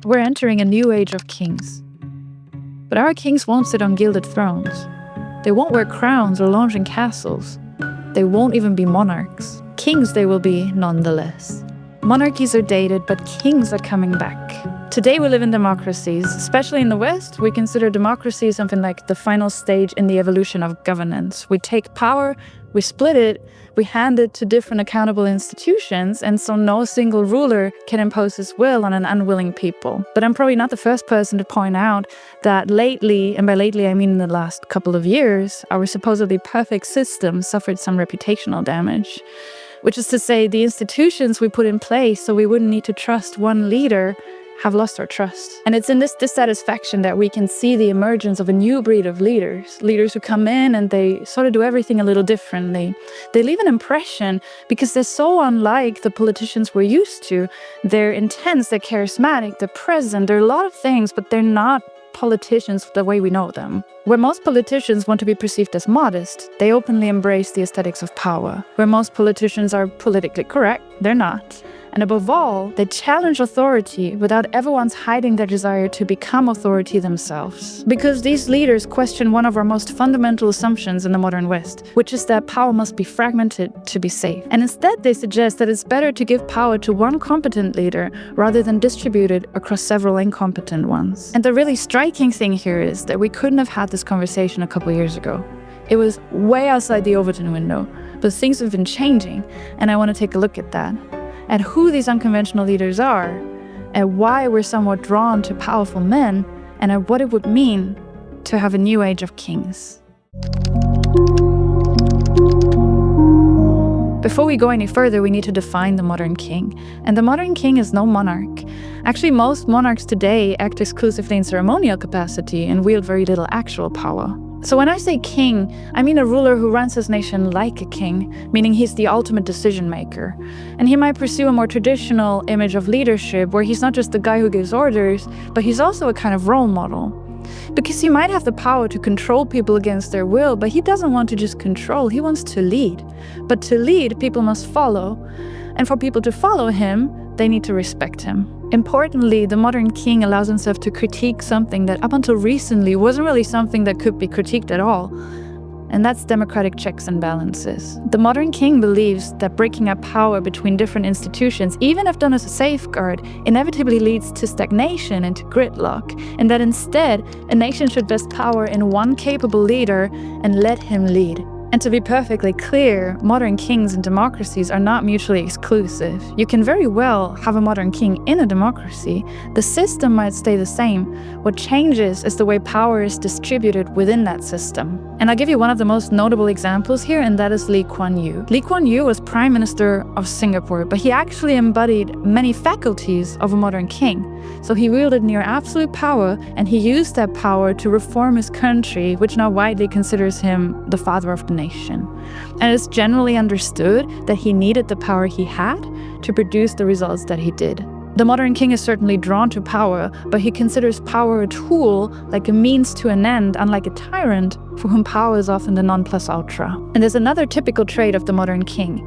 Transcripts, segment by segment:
We're entering a new age of kings. But our kings won't sit on gilded thrones. They won't wear crowns or lounge in castles. They won't even be monarchs. Kings they will be nonetheless. Monarchies are dated, but kings are coming back. Today we live in democracies. Especially in the West, we consider democracy something like the final stage in the evolution of governance. We take power, we split it, we hand it to different accountable institutions, and so no single ruler can impose his will on an unwilling people. But I'm probably not the first person to point out that lately, and by lately I mean in the last couple of years, our supposedly perfect system suffered some reputational damage. Which is to say, the institutions we put in place so we wouldn't need to trust one leader have lost our trust. And it's in this dissatisfaction that we can see the emergence of a new breed of leaders. Leaders who come in and they sort of do everything a little differently. They leave an impression because they're so unlike the politicians we're used to. They're intense, they're charismatic, they're present, they're a lot of things, but they're not politicians the way we know them. Where most politicians want to be perceived as modest, they openly embrace the aesthetics of power. Where most politicians are politically correct, they're not. And above all, they challenge authority without ever once hiding their desire to become authority themselves. Because these leaders question one of our most fundamental assumptions in the modern West, which is that power must be fragmented to be safe. And instead they suggest that it's better to give power to one competent leader rather than distribute it across several incompetent ones. And the really striking thing here is that we couldn't have had this conversation a couple years ago. It was way outside the Overton window, but things have been changing, and I want to take a look at that. At who these unconventional leaders are, and why we're somewhat drawn to powerful men, and at what it would mean to have a new age of kings. Before we go any further, we need to define the modern king. And the modern king is no monarch. Actually, most monarchs today act exclusively in ceremonial capacity and wield very little actual power. So when I say king, I mean a ruler who runs his nation like a king, meaning he's the ultimate decision maker. And he might pursue a more traditional image of leadership where he's not just the guy who gives orders, but he's also a kind of role model. Because he might have the power to control people against their will, but he doesn't want to just control, he wants to lead. But to lead, people must follow. And for people to follow him, they need to respect him. Importantly, the modern king allows himself to critique something that up until recently wasn't really something that could be critiqued at all. And that's democratic checks and balances. The modern king believes that breaking up power between different institutions, even if done as a safeguard, inevitably leads to stagnation and to gridlock, and that instead, a nation should vest power in one capable leader and let him lead. And to be perfectly clear, modern kings and democracies are not mutually exclusive. You can very well have a modern king in a democracy. The system might stay the same. What changes is the way power is distributed within that system. And I'll give you one of the most notable examples here, and that is Lee Kuan Yew. Lee Kuan Yew was Prime Minister of Singapore, but he actually embodied many faculties of a modern king. So he wielded near absolute power, and he used that power to reform his country, which now widely considers him the father of the nation. And it's generally understood that he needed the power he had to produce the results that he did. The modern king is certainly drawn to power, but he considers power a tool, like a means to an end, unlike a tyrant, for whom power is often the non plus ultra. And there's another typical trait of the modern king.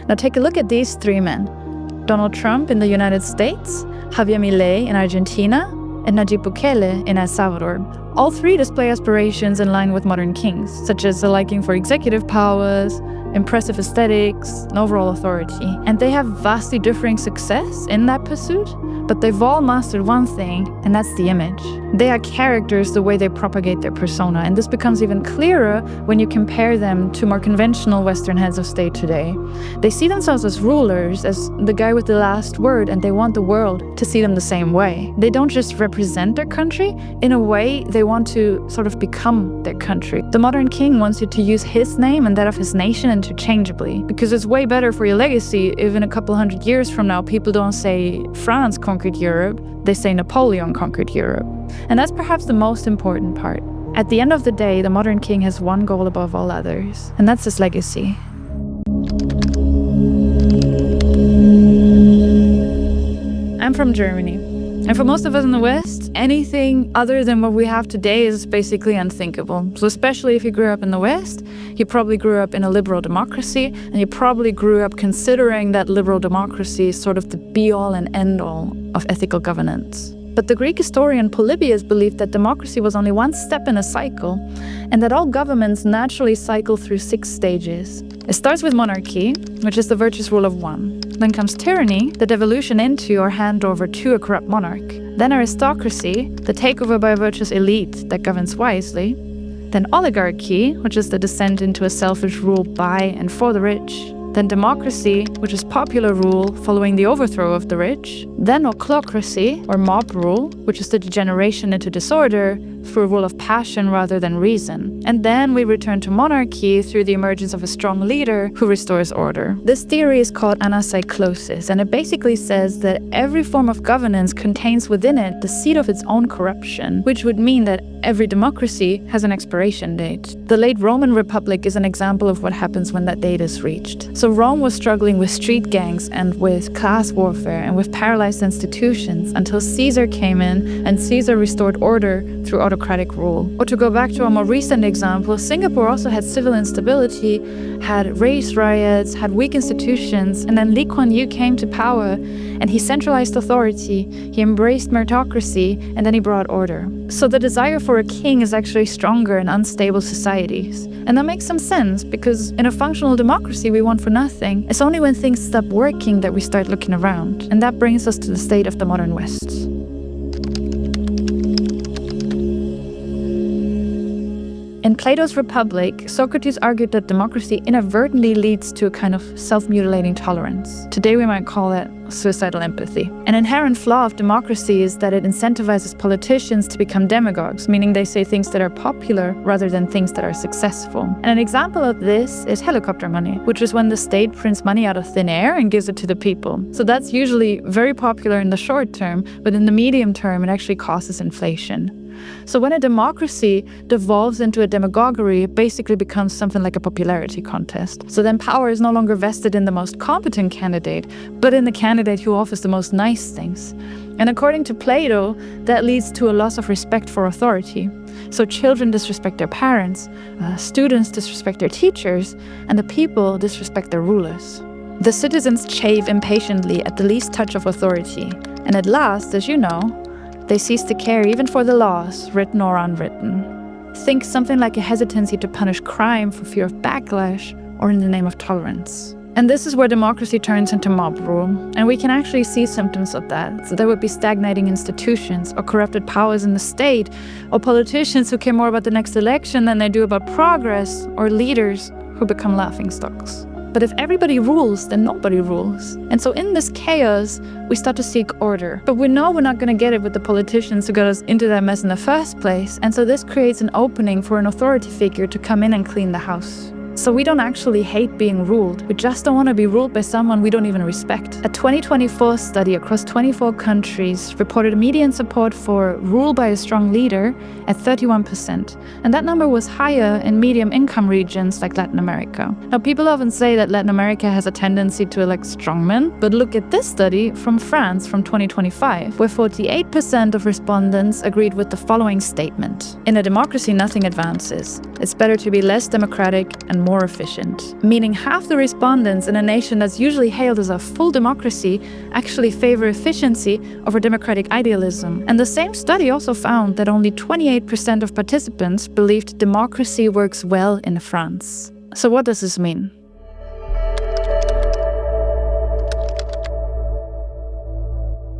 Now take a look at these three men. Donald Trump in the United States, Javier Milei in Argentina, and Nayib Bukele in El Salvador. All three display aspirations in line with modern kings, such as a liking for executive powers, impressive aesthetics, and overall authority. And they have vastly differing success in that pursuit, but they've all mastered one thing, and that's the image. They are characters the way they propagate their persona, and this becomes even clearer when you compare them to more conventional Western heads of state today. They see themselves as rulers, as the guy with the last word, and they want the world to see them the same way. They don't just represent their country, in a way they want to sort of become their country. The modern king wants you to use his name and that of his nation interchangeably, because it's way better for your legacy if in a couple hundred years from now people don't say France conquered Europe, they say Napoleon conquered Europe. And that's perhaps the most important part. At the end of the day, the modern king has one goal above all others, and that's his legacy. I'm from Germany. And for most of us in the West, anything other than what we have today is basically unthinkable. So especially if you grew up in the West, you probably grew up in a liberal democracy, and you probably grew up considering that liberal democracy is sort of the be-all and end-all of ethical governance. But the Greek historian Polybius believed that democracy was only one step in a cycle, and that all governments naturally cycle through 6 stages. It starts with monarchy, which is the virtuous rule of one. Then comes tyranny, the devolution into or handover to a corrupt monarch. Then aristocracy, the takeover by a virtuous elite that governs wisely. Then oligarchy, which is the descent into a selfish rule by and for the rich. Then democracy, which is popular rule following the overthrow of the rich. Then ochlocracy, or mob rule, which is the degeneration into disorder through a rule of passion rather than reason. And then we return to monarchy through the emergence of a strong leader who restores order. This theory is called anacyclosis, and it basically says that every form of governance contains within it the seed of its own corruption, which would mean that every democracy has an expiration date. The late Roman Republic is an example of what happens when that date is reached. So Rome was struggling with street gangs and with class warfare and with paralyzed institutions until Caesar came in and Caesar restored order through autocratic rule. Or to go back to a more recent example, Singapore also had civil instability, had race riots, had weak institutions, and then Lee Kuan Yew came to power and he centralized authority, he embraced meritocracy, and then he brought order. So the desire for a king is actually stronger in unstable societies. And that makes some sense, because in a functional democracy we want for nothing. It's only when things stop working that we start looking around. And that brings us to the state of the modern West. In Plato's Republic, Socrates argued that democracy inadvertently leads to a kind of self-mutilating tolerance. Today we might call it suicidal empathy. An inherent flaw of democracy is that it incentivizes politicians to become demagogues, meaning they say things that are popular rather than things that are successful. And an example of this is helicopter money, which is when the state prints money out of thin air and gives it to the people. So that's usually very popular in the short term, but in the medium term it actually causes inflation. So when a democracy devolves into a demagoguery, it basically becomes something like a popularity contest. So then power is no longer vested in the most competent candidate, but in the candidate who offers the most nice things. And according to Plato, that leads to a loss of respect for authority. So children disrespect their parents, students disrespect their teachers, and the people disrespect their rulers. The citizens chafe impatiently at the least touch of authority. And at last, as you know, they cease to care even for the laws, written or unwritten. Think something like a hesitancy to punish crime for fear of backlash or in the name of tolerance. And this is where democracy turns into mob rule. And we can actually see symptoms of that. So there would be stagnating institutions or corrupted powers in the state, or politicians who care more about the next election than they do about progress, or leaders who become laughingstocks. But if everybody rules, then nobody rules. And so in this chaos, we start to seek order. But we know we're not going to get it with the politicians who got us into that mess in the first place. And so this creates an opening for an authority figure to come in and clean the house. So we don't actually hate being ruled. We just don't want to be ruled by someone we don't even respect. A 2024 study across 24 countries reported median support for rule by a strong leader at 31%. And that number was higher in medium income regions like Latin America. Now, people often say that Latin America has a tendency to elect strongmen, but look at this study from France from 2025, where 48% of respondents agreed with the following statement: in a democracy, nothing advances. It's better to be less democratic and more efficient. Meaning half the respondents in a nation that's usually hailed as a full democracy actually favor efficiency over democratic idealism. And the same study also found that only 28% of participants believed democracy works well in France. So what does this mean?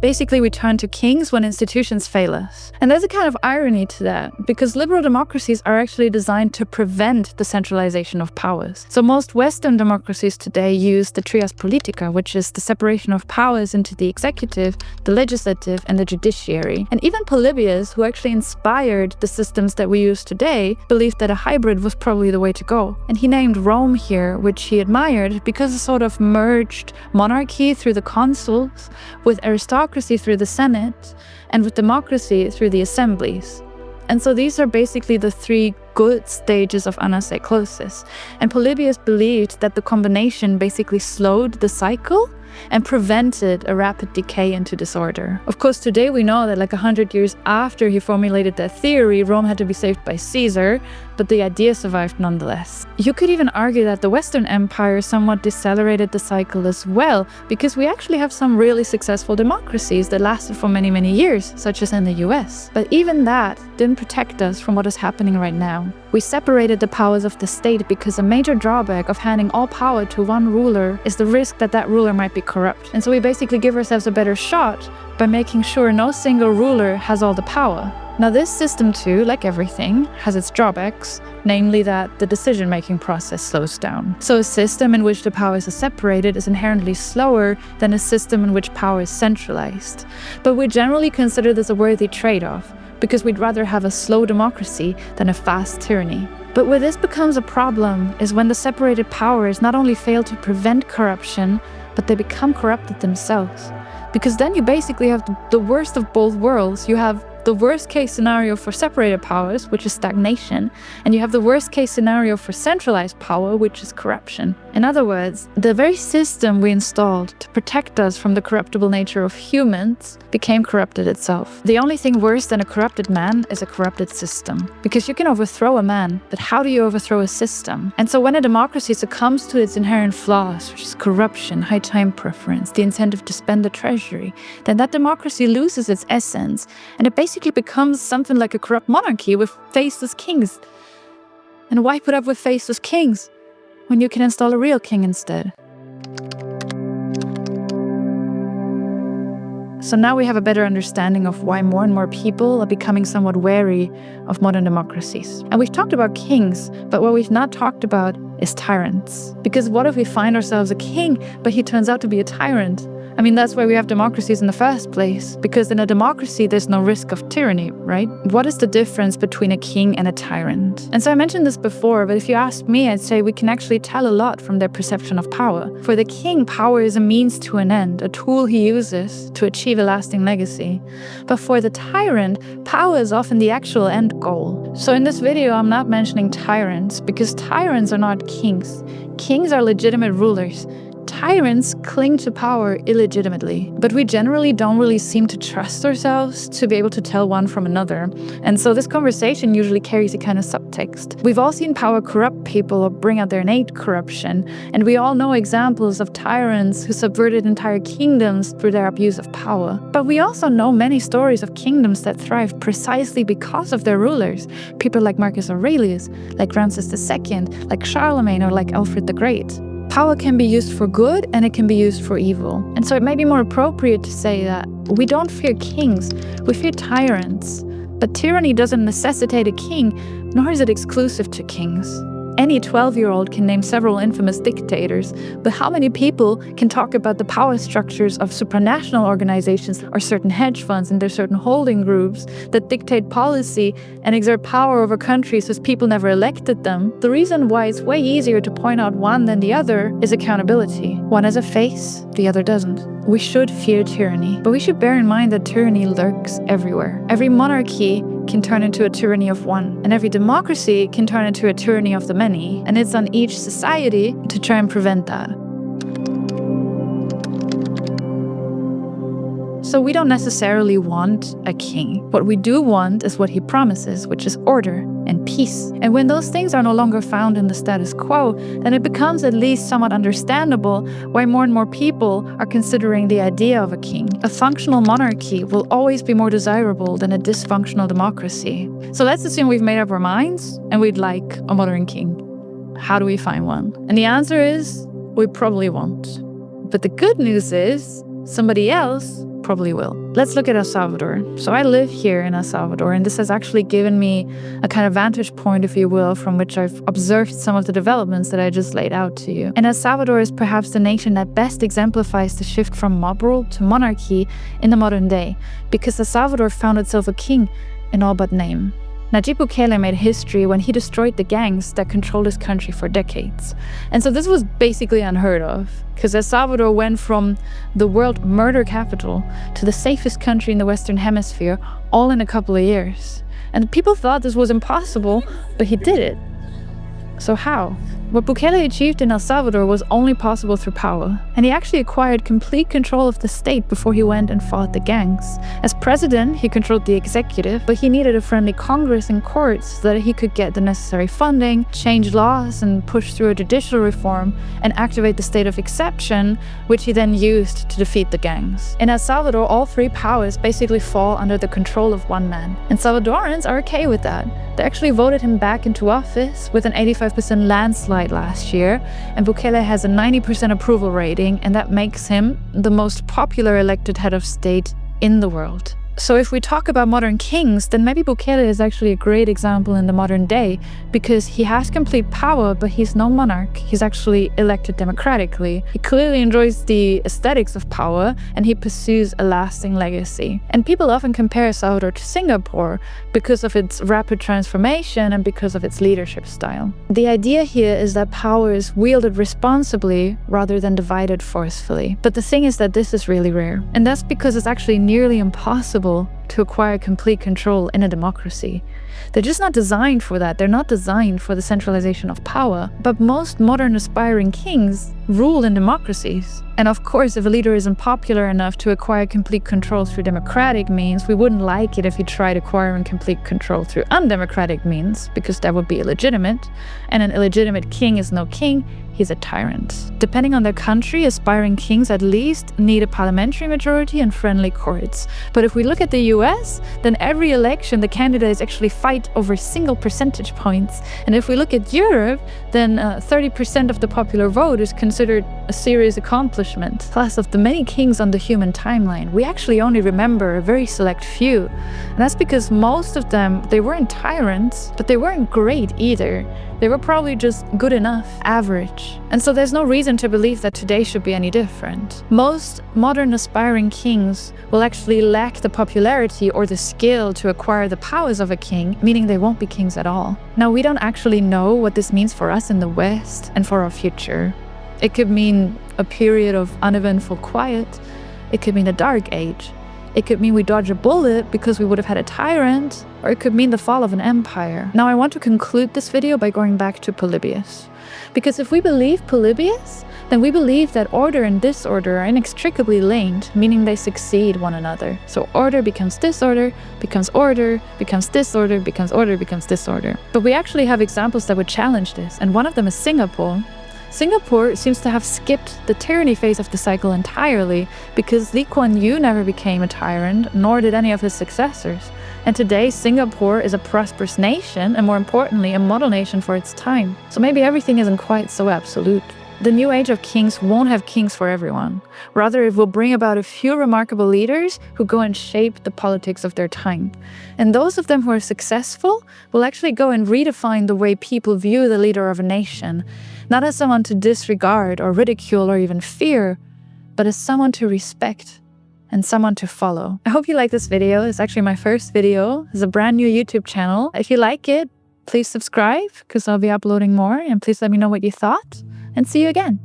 Basically, we turn to kings when institutions fail us. And there's a kind of irony to that, because liberal democracies are actually designed to prevent the centralization of powers. So most Western democracies today use the trias politica, which is the separation of powers into the executive, the legislative, and the judiciary. And even Polybius, who actually inspired the systems that we use today, believed that a hybrid was probably the way to go. And he named Rome here, which he admired, because it sort of merged monarchy through the consuls with aristocracy through the Senate, and with democracy through the assemblies. And so these are basically the 3 good stages of anacyclosis. And Polybius believed that the combination basically slowed the cycle and prevented a rapid decay into disorder. Of course, today we know that like 100 years after he formulated that theory, Rome had to be saved by Caesar, but the idea survived nonetheless. You could even argue that the Western Empire somewhat decelerated the cycle as well, because we actually have some really successful democracies that lasted for many, many years, such as in the US. But even that didn't protect us from what is happening right now. We separated the powers of the state because a major drawback of handing all power to one ruler is the risk that that ruler might be corrupt. And so we basically give ourselves a better shot by making sure no single ruler has all the power. Now this system too, like everything, has its drawbacks, namely that the decision-making process slows down. So a system in which the powers are separated is inherently slower than a system in which power is centralized. But we generally consider this a worthy trade-off, because we'd rather have a slow democracy than a fast tyranny. But where this becomes a problem is when the separated powers not only fail to prevent corruption, but they become corrupted themselves. Because then you basically have the worst of both worlds. You have the worst case scenario for separated powers, which is stagnation, and you have the worst case scenario for centralized power, which is corruption. In other words, the very system we installed to protect us from the corruptible nature of humans became corrupted itself. The only thing worse than a corrupted man is a corrupted system. Because you can overthrow a man, but how do you overthrow a system? And so when a democracy succumbs to its inherent flaws, which is corruption, high time preference, the incentive to spend the treasury, then that democracy loses its essence, and it basically becomes something like a corrupt monarchy with faceless kings. And why put up with faceless kings when you can install a real king instead? So now we have a better understanding of why more and more people are becoming somewhat wary of modern democracies. And we've talked about kings, but what we've not talked about is tyrants. Because what if we find ourselves a king, but he turns out to be a tyrant? I mean, that's why we have democracies in the first place, because in a democracy, there's no risk of tyranny, right? What is the difference between a king and a tyrant? And so I mentioned this before, but if you ask me, I'd say we can actually tell a lot from their perception of power. For the king, power is a means to an end, a tool he uses to achieve a lasting legacy. But for the tyrant, power is often the actual end goal. So in this video, I'm not mentioning tyrants, because tyrants are not kings. Kings are legitimate rulers. Tyrants cling to power illegitimately, but we generally don't really seem to trust ourselves to be able to tell one from another. And so this conversation usually carries a kind of subtext. We've all seen power corrupt people or bring out their innate corruption, and we all know examples of tyrants who subverted entire kingdoms through their abuse of power. But we also know many stories of kingdoms that thrived precisely because of their rulers. People like Marcus Aurelius, like Ramses II, like Charlemagne, or like Alfred the Great. Power can be used for good and it can be used for evil. And so it may be more appropriate to say that we don't fear kings, we fear tyrants. But tyranny doesn't necessitate a king, nor is it exclusive to kings. Any 12-year-old can name several infamous dictators, but how many people can talk about the power structures of supranational organizations or certain hedge funds and their certain holding groups that dictate policy and exert power over countries as people never elected them? The reason why it's way easier to point out one than the other is accountability. One has a face, the other doesn't. We should fear tyranny, but we should bear in mind that tyranny lurks everywhere. Every monarchy can turn into a tyranny of one, and every democracy can turn into a tyranny of the many, and it's on each society to try and prevent that. So we don't necessarily want a king. What we do want is what he promises, which is order and peace. And when those things are no longer found in the status quo, then it becomes at least somewhat understandable why more and more people are considering the idea of a king. A functional monarchy will always be more desirable than a dysfunctional democracy. So let's assume we've made up our minds and we'd like a modern king. How do we find one? And the answer is, we probably won't. But the good news is, somebody else probably will. Let's look at El Salvador. So I live here in El Salvador, and this has actually given me a kind of vantage point, if you will, from which I've observed some of the developments that I just laid out to you. And El Salvador is perhaps the nation that best exemplifies the shift from mob rule to monarchy in the modern day, because El Salvador found itself a king in all but name. Nayib Bukele made history when he destroyed the gangs that controlled his country for decades. And so this was basically unheard of, because El Salvador went from the world murder capital to the safest country in the Western Hemisphere, all in a couple of years. And people thought this was impossible, but he did it. So how? What Bukele achieved in El Salvador was only possible through power, and he actually acquired complete control of the state before he went and fought the gangs. As president, he controlled the executive, but he needed a friendly Congress and courts so that he could get the necessary funding, change laws, and push through a judicial reform and activate the state of exception, which he then used to defeat the gangs. In El Salvador, all three powers basically fall under the control of one man, and Salvadorans are okay with that. They actually voted him back into office with an 85% landslide last year, and Bukele has a 90% approval rating, and that makes him the most popular elected head of state in the world. So if we talk about modern kings, then maybe Bukele is actually a great example in the modern day, because he has complete power, but he's no monarch. He's actually elected democratically. He clearly enjoys the aesthetics of power, and he pursues a lasting legacy. And people often compare El Salvador to Singapore because of its rapid transformation and because of its leadership style. The idea here is that power is wielded responsibly rather than divided forcefully. But the thing is that this is really rare, and that's because it's actually nearly impossible to acquire complete control in a democracy. They're just not designed for that. They're not designed for the centralization of power. But most modern aspiring kings rule in democracies. And of course, if a leader isn't popular enough to acquire complete control through democratic means, we wouldn't like it if he tried acquiring complete control through undemocratic means, because that would be illegitimate. And an illegitimate king is no king, he's a tyrant. Depending on their country, aspiring kings at least need a parliamentary majority and friendly courts. But if we look at the US, then every election the candidates actually fight over single percentage points. And if we look at Europe, then 30% of the popular vote is considered a serious accomplishment. Plus, of the many kings on the human timeline, we actually only remember a very select few. And that's because most of them, they weren't tyrants, but they weren't great either. They were probably just good enough, average. And so there's no reason to believe that today should be any different. Most modern aspiring kings will actually lack the popularity or the skill to acquire the powers of a king, meaning they won't be kings at all. Now, we don't actually know what this means for us in the West and for our future. It could mean a period of uneventful quiet. It could mean a dark age. It could mean we dodge a bullet because we would have had a tyrant, or it could mean the fall of an empire. Now, I want to conclude this video by going back to Polybius. Because if we believe Polybius, then we believe that order and disorder are inextricably linked, meaning they succeed one another. So order becomes disorder, becomes order, becomes disorder, becomes order, becomes disorder. But we actually have examples that would challenge this, and one of them is Singapore. Singapore seems to have skipped the tyranny phase of the cycle entirely, because Lee Kuan Yew never became a tyrant, nor did any of his successors. And today, Singapore is a prosperous nation, and more importantly, a model nation for its time. So maybe everything isn't quite so absolute. The new age of kings won't have kings for everyone. Rather, it will bring about a few remarkable leaders who go and shape the politics of their time. And those of them who are successful will actually go and redefine the way people view the leader of a nation, not as someone to disregard or ridicule or even fear, but as someone to respect and someone to follow. I hope you like this video. It's actually my first video. It's a brand new YouTube channel. If you like it, please subscribe, because I'll be uploading more, and please let me know what you thought, and see you again.